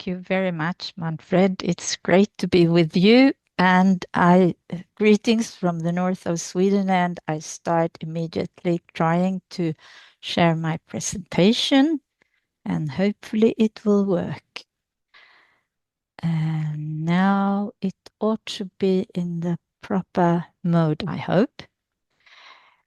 Thank you very much, Manfred. It's great to be with you. And greetings from the north of Sweden, and I start immediately trying to share my presentation, and hopefully it will work. And now it ought to be in the proper mode, I hope.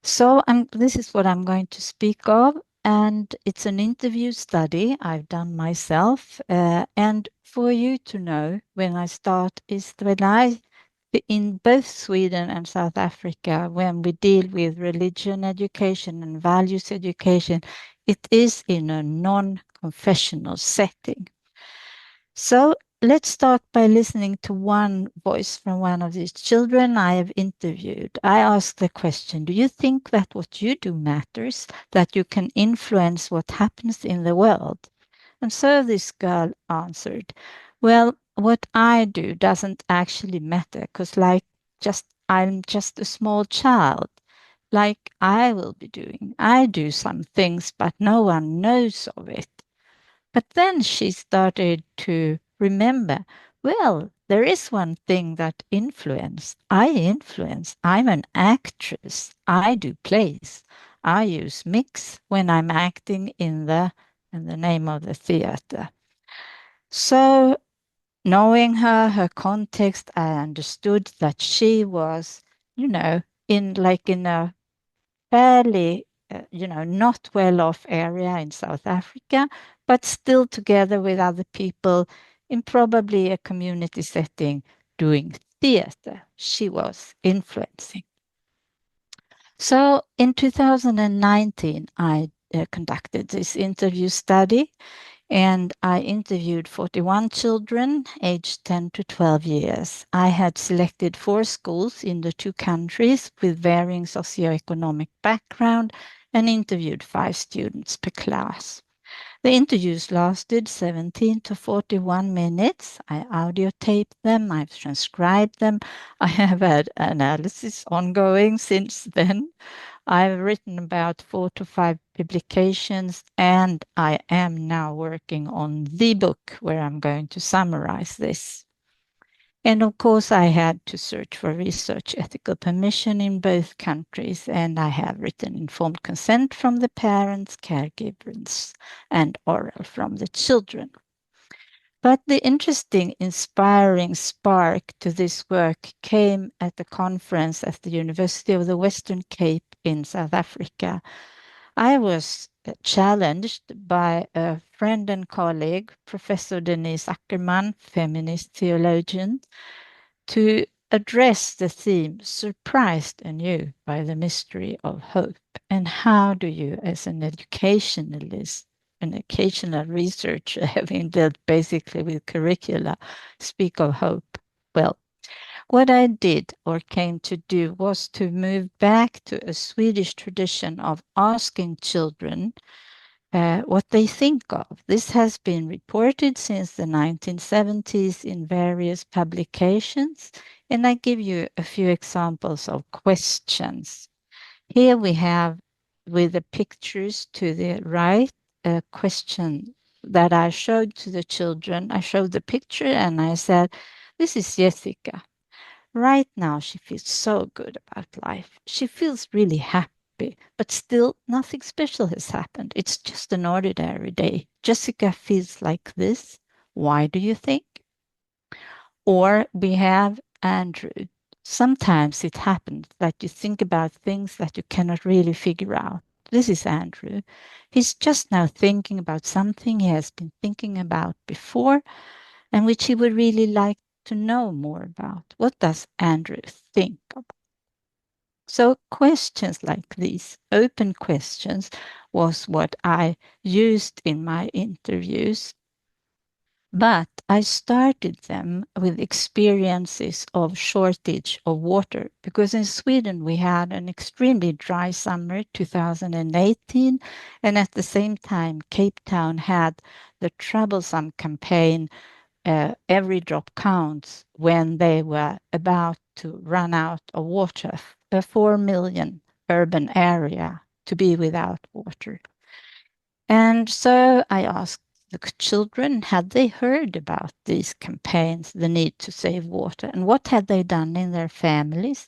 So this is what I'm going to speak of, and it's an interview study I've done myself. And for you to know when I start is when in both Sweden and South Africa, when we deal with religion education and values education, it is in a non-confessional setting. So let's start by listening to one voice from one of these children I have interviewed. I asked the question, do you think that what you do matters, that you can influence what happens in the world? And so this girl answered, well, what I do doesn't actually matter because I'm just a small child. Like I will be doing. I do some things, but no one knows of it. But then she started to remember, well, there is one thing that I influence. I'm an actress. I do plays. I use mix when I'm acting in the name of the theater. So knowing her context, I understood that she was, in a fairly, not well-off area in South Africa, but still together with other people in probably a community setting doing theater. She was influencing. So in 2019, I conducted this interview study, and I interviewed 41 children aged 10 to 12 years. I had selected 4 schools in the 2 countries with varying socioeconomic background and interviewed 5 students per class. The interviews lasted 17 to 41 minutes. I audio taped them, I've transcribed them. I have had analysis ongoing since then. I've written about 4 to 5 publications, and I am now working on the book where I'm going to summarize this. And of course, I had to search for research ethical permission in both countries, and I have written informed consent from the parents, caregivers, and oral from the children. But the interesting, inspiring spark to this work came at a conference at the University of the Western Cape in South Africa. I was challenged by a friend and colleague, Professor Denise Ackerman, feminist theologian, to address the theme surprised anew by the mystery of hope. And how do you, as an educationalist, an occasional researcher having dealt basically with curricula, speak of hope? Well, what I did or came to do was to move back to a Swedish tradition of asking children what they think of. This has been reported since the 1970s in various publications, and I give you a few examples of questions. Here we have, with the pictures to the right, a question that I showed to the children. I showed the picture and I said, this is Jessica. Right now, she feels so good about life. She feels really happy, but still nothing special has happened. It's just an ordinary day. Jessica feels like this. Why do you think? Or we have Andrew. Sometimes it happens that you think about things that you cannot really figure out. This is Andrew. He's just now thinking about something he has been thinking about before and which he would really like to know more about. What does Andrew think about? So questions like these, open questions, was what I used in my interviews. But I started them with experiences of shortage of water because in Sweden we had an extremely dry summer 2018, and at the same time Cape Town had the troublesome campaign every drop counts when they were about to run out of water, a 4 million urban area to be without water. And so I asked the children, had they heard about these campaigns, the need to save water, and what had they done in their families?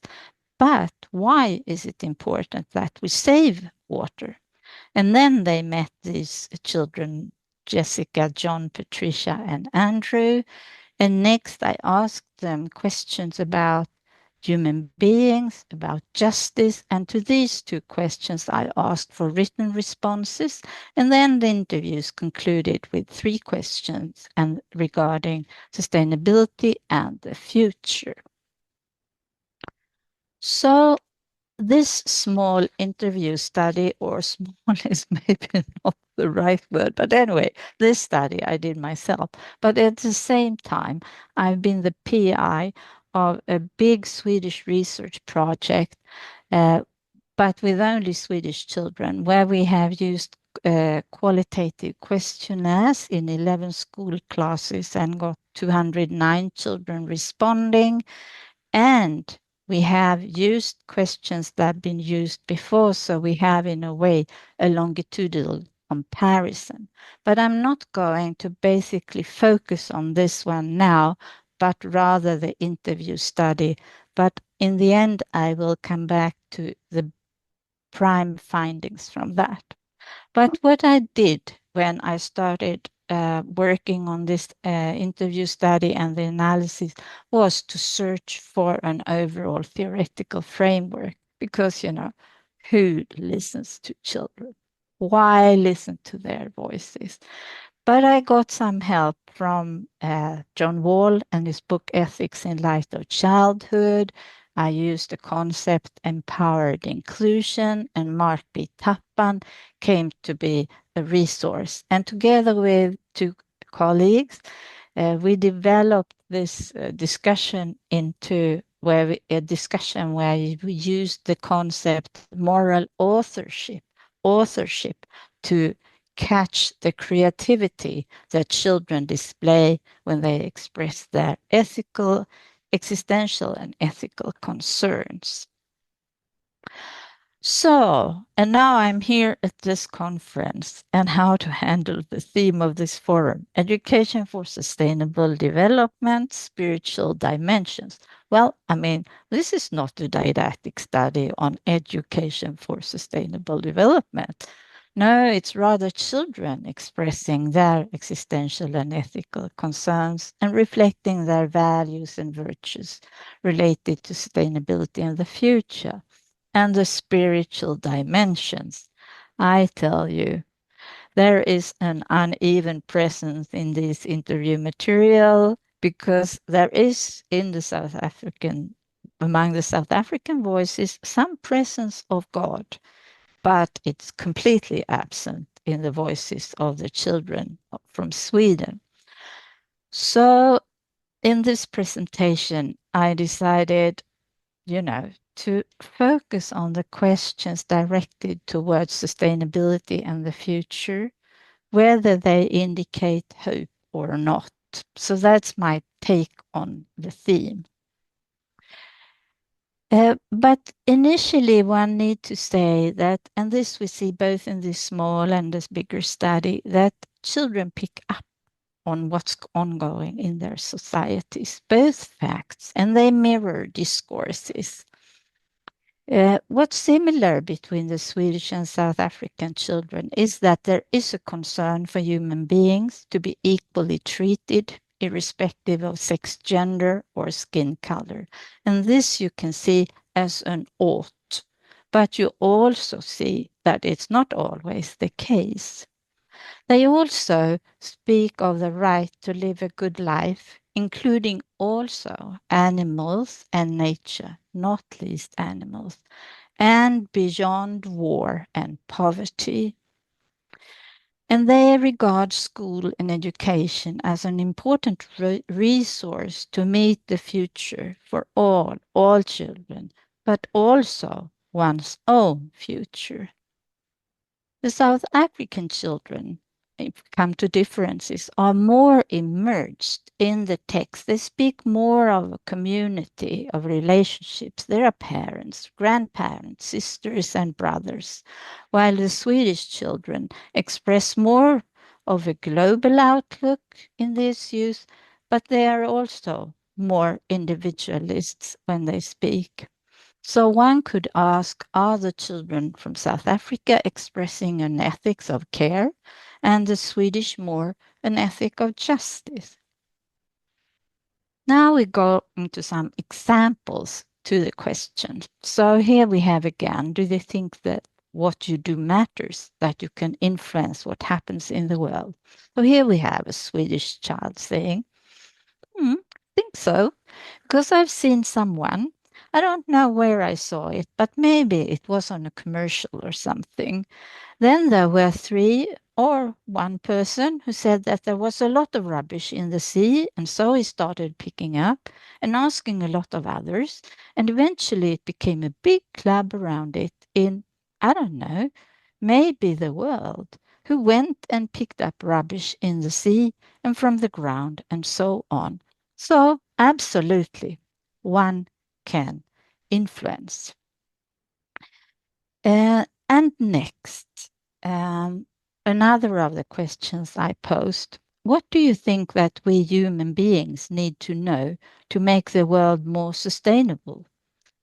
But why is it important that we save water? And then they met these children, Jessica, John, Patricia, and Andrew. And next I asked them questions about human beings, about justice. And to these two questions, I asked for written responses. And then the interviews concluded with 3 questions and regarding sustainability and the future. So this small interview study, or small is maybe not the right word, but anyway, this study I did myself. But at the same time, I've been the PI of a big Swedish research project, but with only Swedish children, where we have used qualitative questionnaires in 11 school classes and got 209 children responding. And we have used questions that have been used before, so we have, in a way, a longitudinal comparison. But I'm not going to basically focus on this one now, but rather the interview study. But in the end, I will come back to the prime findings from that. But what I did when I started working on this interview study and the analysis was to search for an overall theoretical framework, because, who listens to children? Why listen to their voices? But I got some help from John Wall and his book Ethics in Light of Childhood. I used the concept empowered inclusion, and Mark B. Tappan came to be a resource. And together with 2 colleagues, we developed this discussion into a discussion where we used the concept moral authorship to catch the creativity that children display when they express their existential and ethical concerns. So, and now I'm here at this conference, and how to handle the theme of this forum, education for sustainable development, spiritual dimensions. Well, this is not a didactic study on education for sustainable development. No, it's rather children expressing their existential and ethical concerns and reflecting their values and virtues related to sustainability and the future. And the spiritual dimensions. I tell you, there is an uneven presence in this interview material, because there is among the South African voices some presence of God, but it's completely absent in the voices of the children from Sweden. So in this presentation, I decided to focus on the questions directed towards sustainability and the future, whether they indicate hope or not. So that's my take on the theme. But initially, one needs to say that, and this we see both in this small and this bigger study, that children pick up on what's ongoing in their societies, both facts, and they mirror discourses. What's similar between the Swedish and South African children is that there is a concern for human beings to be equally treated, irrespective of sex, gender, or skin color. And this you can see as an ought, but you also see that it's not always the case. They also speak of the right to live a good life, including also animals and nature, not least animals, and beyond war and poverty. And they regard school and education as an important resource to meet the future for all children, but also one's own future. The South African children, if we come to differences, are more immersed in the text. They speak more of a community of relationships. There are parents, grandparents, sisters, and brothers, while the Swedish children express more of a global outlook in the issues, but they are also more individualists when they speak. So one could ask, are the children from South Africa expressing an ethics of care and the Swedish more an ethic of justice? Now we go into some examples to the question. So here we have again, do they think that what you do matters, that you can influence what happens in the world? So here we have a Swedish child saying, I think so, because I've seen someone, I don't know where I saw it, but maybe it was on a commercial or something. Then there were three or one person who said that there was a lot of rubbish in the sea, and so he started picking up and asking a lot of others. And eventually it became a big club around it in, I don't know, maybe the world, who went and picked up rubbish in the sea and from the ground and so on. So, absolutely, one can influence. And next, another of the questions I posed. What do you think that we human beings need to know to make the world more sustainable?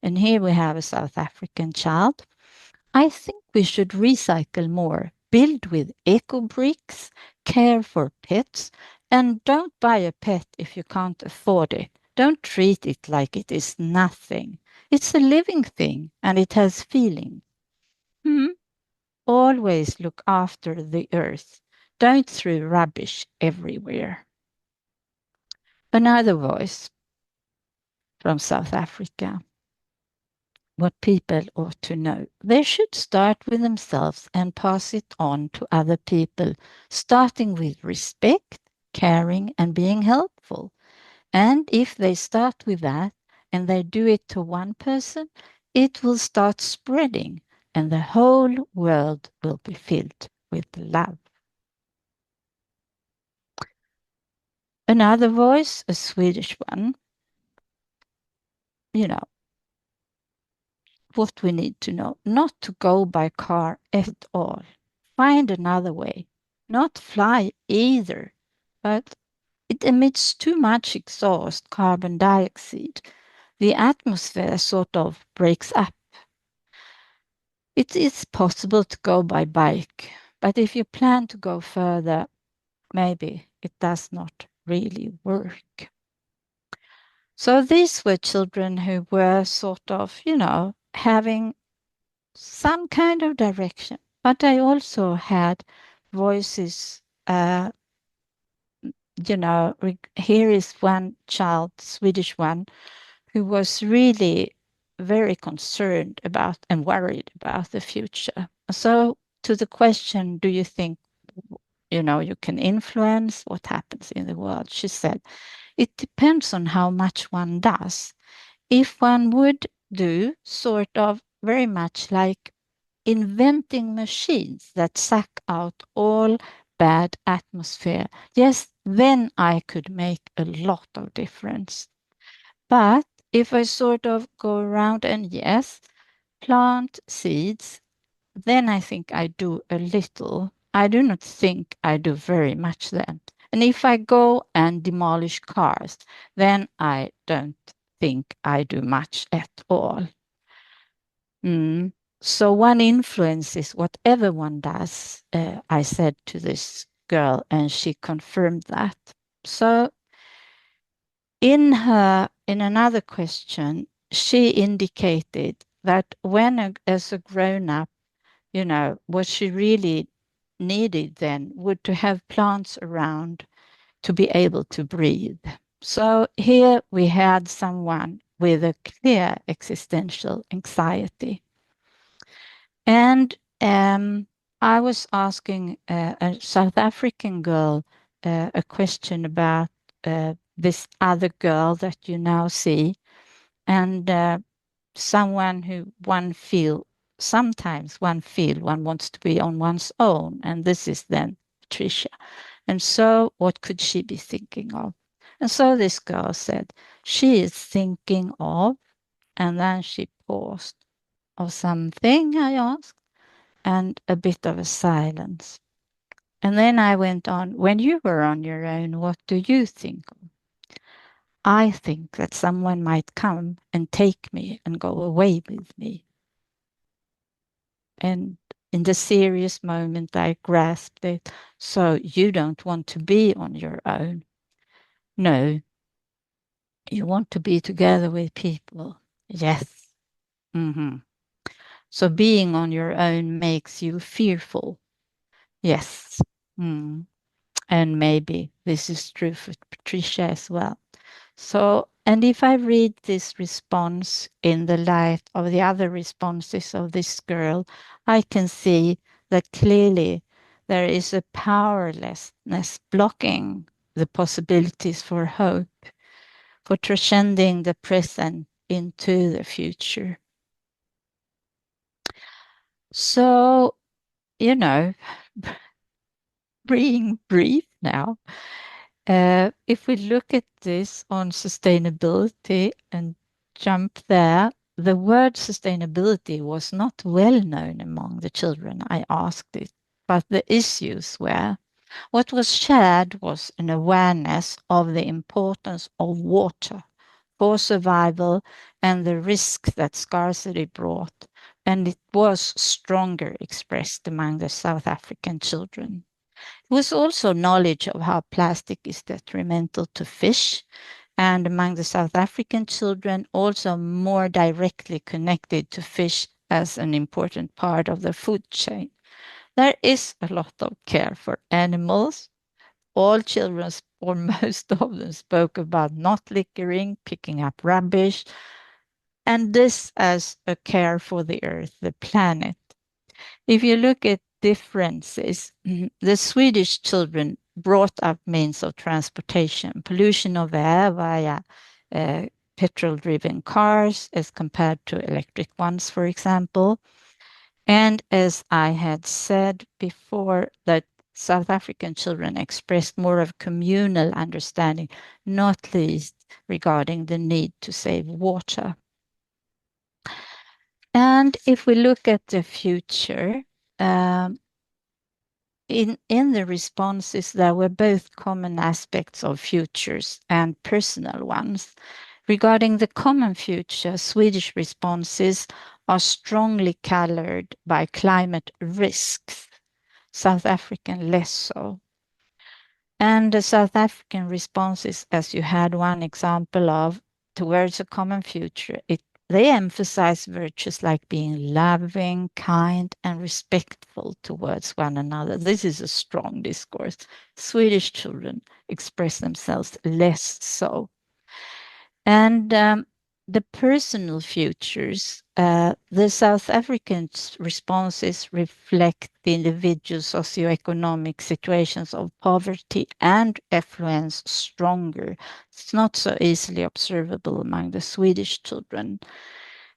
And here we have a South African child. I think we should recycle more, build with eco bricks, care for pets, and don't buy a pet if you can't afford it. Don't treat it like it is nothing. It's a living thing and it has feelings. Hmm? Always look after the earth. Don't throw rubbish everywhere. Another voice from South Africa. What people ought to know. They should start with themselves and pass it on to other people, starting with respect, caring, and being helpful. And if they start with that and they do it to one person, it will start spreading and the whole world will be filled with love. Another voice, a Swedish one, you know, what we need to know, not to go by car at all. Find another way. Not fly either, but it emits too much exhaust, carbon dioxide. The atmosphere sort of breaks up. It is possible to go by bike, but if you plan to go further, maybe it does not really work. So these were children who were sort of, having some kind of direction. But I also had voices, here is one child, Swedish one, who was really very concerned about and worried about the future. So to the question, do you think, you can influence what happens in the world? She said, it depends on how much one does. If one would do sort of very much like inventing machines that suck out all bad atmosphere, yes, then I could make a lot of difference. But if I sort of go around and yes, plant seeds, then I think I do a little. I do not think I do very much then. And if I go and demolish cars, then I don't think I do much at all. So one influences whatever one does, I said to this girl, and she confirmed that. So in another question, she indicated that as a grown up, what she really needed then would to have plants around to be able to breathe. So here we had someone with a clear existential anxiety. And I was asking a South African girl a question about this other girl that you now see, and someone who sometimes one wants to be on one's own, and this is then Patricia. And so, what could she be thinking of? And so this girl said, she is thinking of, and then she paused, of something, I asked, and a bit of a silence. And then I went on, when you were on your own, what do you think? I think that someone might come and take me and go away with me. And in the serious moment, I grasped it. So you don't want to be on your own. No, you want to be together with people. Yes. Hmm. So being on your own makes you fearful. Yes. Mm. And maybe this is true for Patricia as well. So, and if I read this response in the light of the other responses of this girl, I can see that clearly there is a powerlessness blocking the possibilities for hope, for transcending the present into the future. So, you know, being brief now, if we look at this on sustainability and jump there, the word sustainability was not well known among the children I asked it, but the issues were. What was shared was an awareness of the importance of water for survival and the risk that scarcity brought, and it was stronger expressed among the South African children. It was also knowledge of how plastic is detrimental to fish, and among the South African children, also more directly connected to fish as an important part of the food chain. There is a lot of care for animals. All children, or most of them, spoke about not littering, picking up rubbish, and this as a care for the earth, the planet. If you look at differences, the Swedish children brought up means of transportation, pollution of air via uh, petrol driven cars as compared to electric ones, for example. And as I had said before, that South African children expressed more of communal understanding, not least regarding the need to save water. And if we look at the future, um, in the responses, there were both common aspects of futures and personal ones. Regarding the common future, Swedish responses are strongly colored by climate risks, South African less so. And the South African responses, as you had one example of, towards a common future, they emphasize virtues like being loving, kind, and respectful towards one another. This is a strong discourse. Swedish children express themselves less so. And the personal futures, the South African responses reflect the individual socioeconomic situations of poverty and affluence stronger. It's not so easily observable among the Swedish children.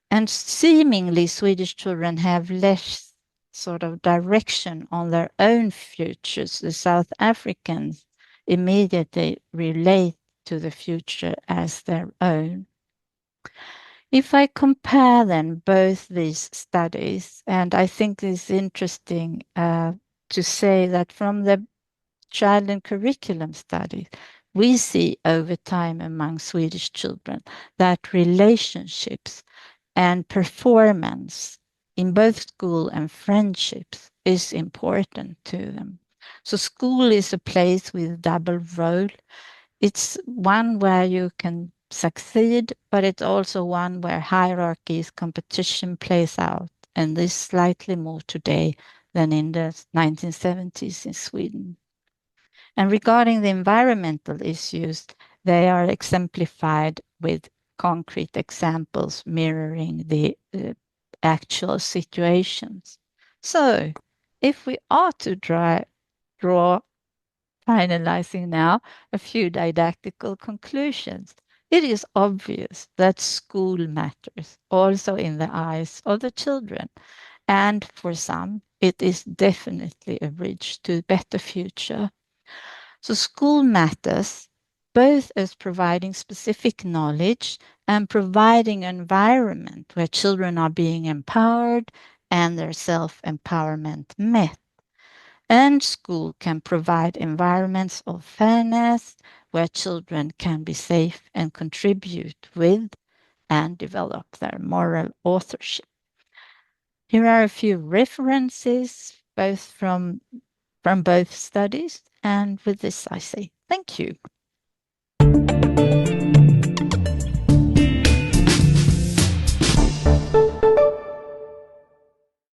And seemingly, Swedish children have less sort of direction on their own futures. The South Africans immediately relate to the future as their own. If I compare then both these studies, and I think it's interesting to say that from the child and curriculum studies, we see over time among Swedish children that relationships and performance in both school and friendships is important to them. So school is a place with double role. It's one where you can succeed, but it's also one where hierarchies, competition plays out, and this slightly more today than in the 1970s in Sweden. And regarding the environmental issues, they are exemplified with concrete examples mirroring the actual situations. So, if we are to draw finalizing now a few didactical conclusions. It is obvious that school matters also in the eyes of the children. And for some, it is definitely a bridge to a better future. So, school matters both as providing specific knowledge and providing an environment where children are being empowered and their self empowerment met. And school can provide environments of fairness where children can be safe and contribute with and develop their moral authorship. Here are a few references, both from both studies, and with this I say thank you.